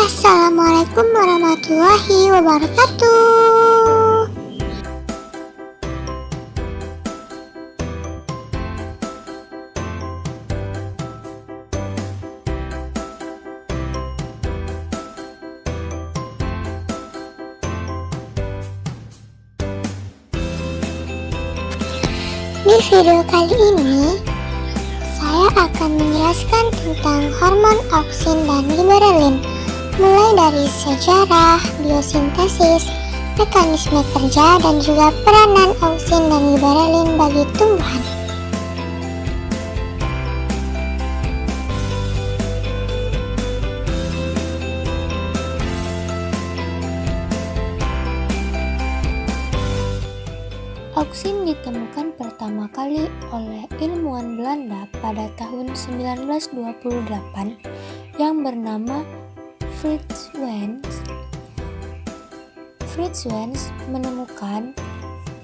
Assalamualaikum warahmatullahi wabarakatuh. Di video kali ini, saya akan menjelaskan tentang hormon auksin dan giberelin, mulai dari sejarah, biosintesis, mekanisme kerja, dan juga peranan auksin dan giberelin bagi tumbuhan. Auksin ditemukan pertama kali oleh ilmuwan Belanda pada tahun 1928 yang bernama Frits Wens. Frits Wens menemukan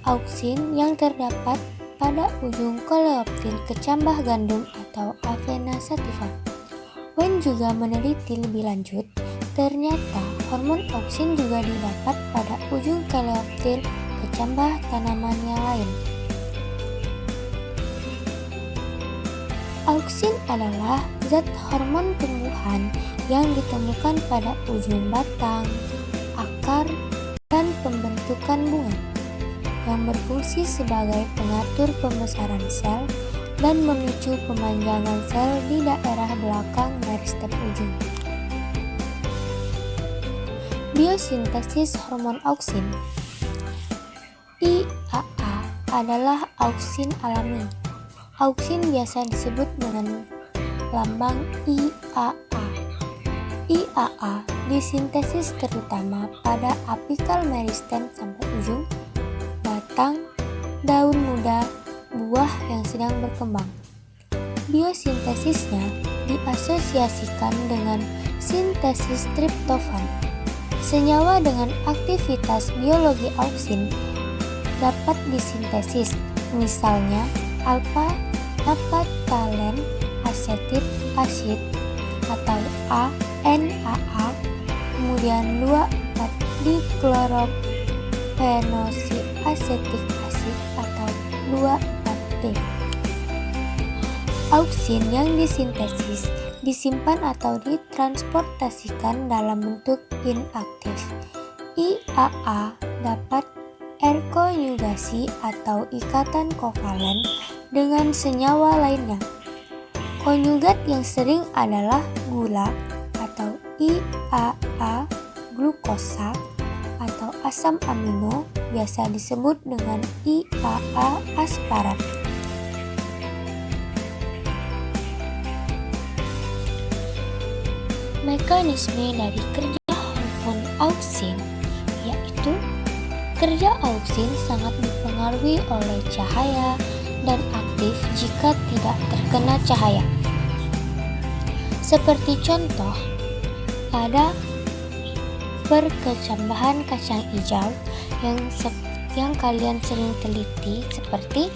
auksin yang terdapat pada ujung koleoptil kecambah gandum atau Avena sativa. Wens juga meneliti lebih lanjut, ternyata hormon auksin juga didapat pada ujung koleoptil kecambah tanaman yang lain. Auksin adalah zat hormon tumbuhan yang ditemukan pada ujung batang, akar, dan pembentukan bunga, yang berfungsi sebagai pengatur pembesaran sel dan memicu pemanjangan sel di daerah belakang meristem ujung. Biosintesis hormon auksin. IAA adalah auksin alami. Auksin biasa disebut dengan lambang IAA. IAA disintesis terutama pada apikal meristem sampai ujung, batang, daun muda, buah yang sedang berkembang. Biosintesisnya diasosiasikan dengan sintesis triptofan. Senyawa dengan aktivitas biologi auksin dapat disintesis, misalnya alpha-naphthalene asetik asid atau ANAA, kemudian 2,4-diklorophenoxyacetic acid atau 2,4-D. Auksin yang disintesis disimpan atau ditransportasikan dalam bentuk inaktif. IAA dapat erkonjugasi atau ikatan kovalen dengan senyawa lainnya. Konjugat yang sering adalah gula atau IAA glukosa atau asam amino, biasa disebut dengan IAA asparat. Mekanisme dari kerja hormon auksin yaitu kerja auksin sangat dipengaruhi oleh cahaya dan aktif jika tidak terkena cahaya. Seperti contoh, pada perkecambahan kacang hijau yang kalian sering teliti, seperti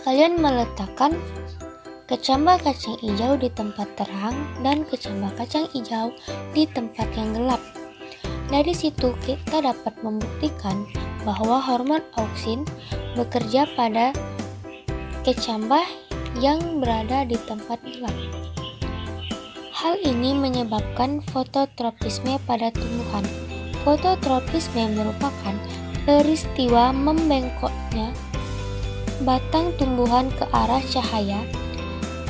kalian meletakkan kecambah kacang hijau di tempat terang dan kecambah kacang hijau di tempat yang gelap. Dari situ kita dapat membuktikan bahwa hormon auksin bekerja pada kecambah yang berada di tempat gelap. Hal ini menyebabkan fototropisme pada tumbuhan. Fototropisme merupakan peristiwa membengkoknya batang tumbuhan ke arah cahaya.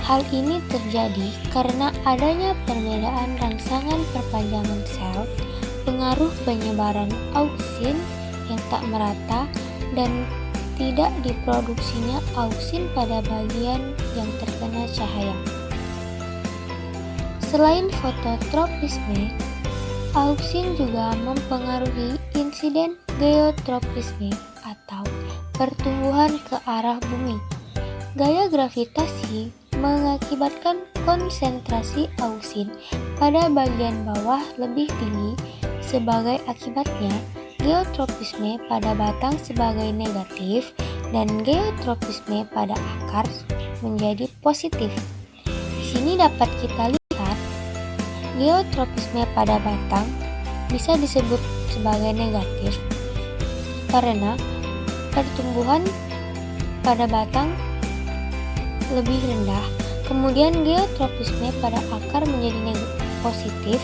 Hal ini terjadi karena adanya perbedaan rangsangan perpanjangan sel, pengaruh penyebaran auksin yang tak merata, dan tidak diproduksinya auksin pada bagian yang terkena cahaya. Selain fototropisme, auksin juga mempengaruhi insiden geotropisme atau pertumbuhan ke arah bumi. Gaya gravitasi mengakibatkan konsentrasi auksin pada bagian bawah lebih tinggi. Sebagai akibatnya, geotropisme pada batang sebagai negatif dan geotropisme pada akar menjadi positif. Di sini dapat kita lihat Geotropisme pada batang bisa disebut sebagai negatif karena pertumbuhan pada batang lebih rendah. Kemudian geotropisme pada akar menjadi positif.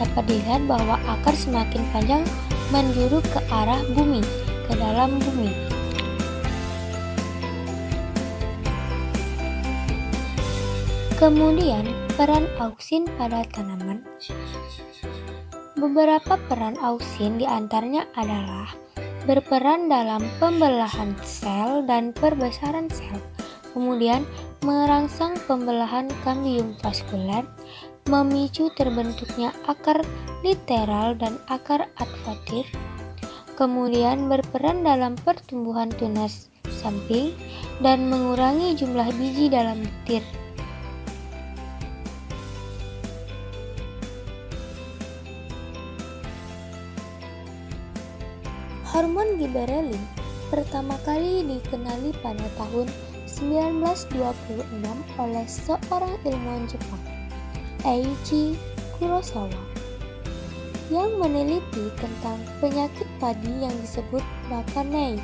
Dapat dilihat bahwa akar semakin panjang menjuru ke arah bumi, ke dalam bumi. Kemudian peran auksin pada tanaman. Beberapa peran auksin diantaranya adalah berperan dalam pembelahan sel dan perbesaran sel, kemudian merangsang pembelahan kambium vaskuler, memicu terbentuknya akar literal dan akar advatif, kemudian berperan dalam pertumbuhan tunas samping dan mengurangi jumlah biji dalam butir. Hormon giberelin pertama kali dikenali pada tahun 1926 oleh seorang ilmuwan Jepang, Eiichi Kurosawa, yang meneliti tentang penyakit padi yang disebut Bakanei.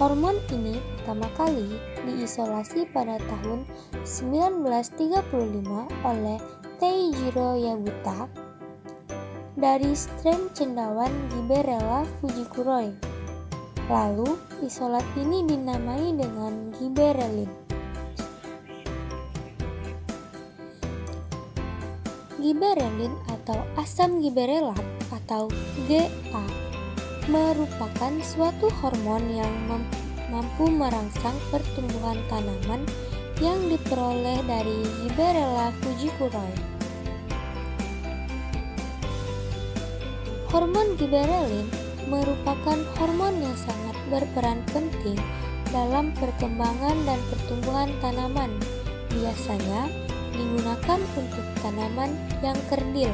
Hormon ini pertama kali diisolasi pada tahun 1935 oleh Teijiro Yabuta dari strain cendawan Gibberella fujikuroi. Lalu, isolat ini dinamai dengan giberelin. Giberelin atau asam giberelat atau GA merupakan suatu hormon yang mampu merangsang pertumbuhan tanaman yang diperoleh dari Gibberella fujikuroi. Hormon giberelin merupakan hormon yang sangat berperan penting dalam perkembangan dan pertumbuhan tanaman. Biasanya digunakan untuk tanaman yang kerdil.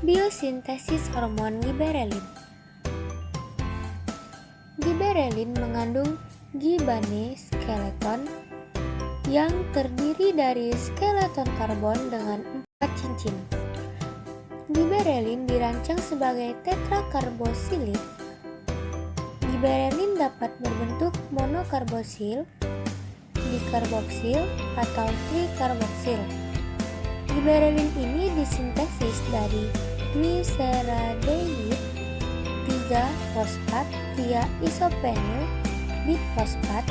Biosintesis hormon giberelin. Giberelin mengandung gibane skeleton yang terdiri dari skeleton karbon dengan 4 cincin. Giberelin dirancang sebagai tetrakarbosil. Giberelin dapat berbentuk monokarboksil, dikarboksil, atau trikarboksil. Giberelin ini disintesis dari glyceraldehyde 3-fosfat via isoprenyl difosfat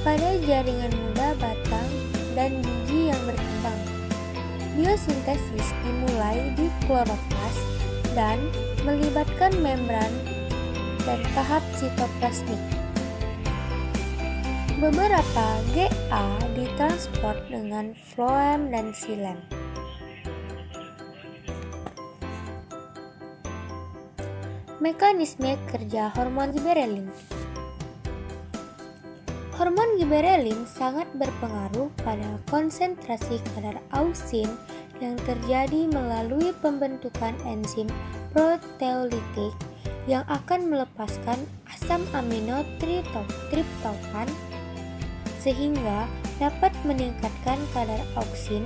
pada jaringan muda batang dan biji yang berkembang. Biosintesis dimulai di kloroplas dan melibatkan membran dan tahap sitoplasmik. Beberapa GA ditransport dengan floem dan xilem. Mekanisme kerja hormon giberelin. Hormon giberelin sangat berpengaruh pada konsentrasi kadar auksin yang terjadi melalui pembentukan enzim proteolitik yang akan melepaskan asam amino triptofan sehingga dapat meningkatkan kadar auksin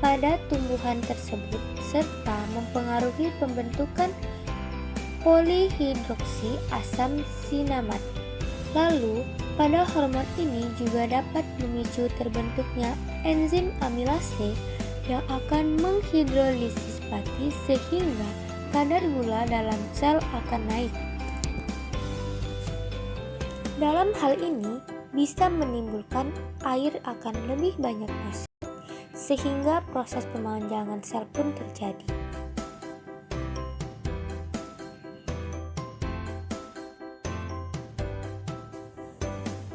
pada tumbuhan tersebut serta mempengaruhi pembentukan polihidroksi asam sinamat. Lalu, pada hormon ini juga dapat memicu terbentuknya enzim amilase yang akan menghidrolisis pati sehingga kadar gula dalam sel akan naik. Dalam hal ini, bisa menimbulkan air akan lebih banyak masuk sehingga proses pemanjangan sel pun terjadi.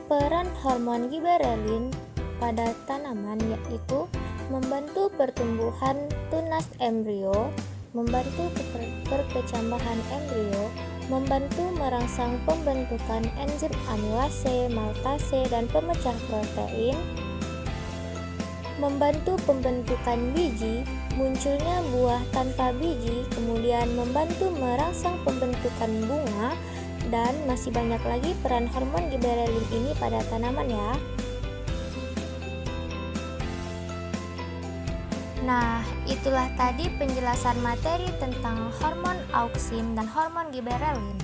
Peran hormon giberelin pada tanaman yaitu membantu pertumbuhan tunas embrio, membantu perkecambahan embrio, membantu merangsang pembentukan enzim amilase, maltase, dan pemecah protein, membantu pembentukan biji, munculnya buah tanpa biji, kemudian membantu merangsang pembentukan bunga, dan masih banyak lagi peran hormon giberelin ini pada tanaman ya. Nah, itulah tadi penjelasan materi tentang hormon auksin dan hormon giberelin.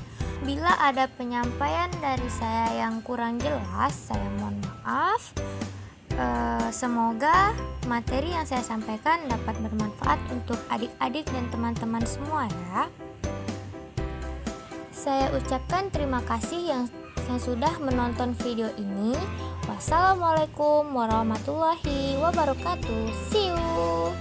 Bila ada penyampaian dari saya yang kurang jelas, saya mohon maaf. Semoga materi yang saya sampaikan dapat bermanfaat untuk adik-adik dan teman-teman semua ya. Saya ucapkan terima kasih yang sudah menonton video ini. Wassalamualaikum warahmatullahi wabarakatuh. See you.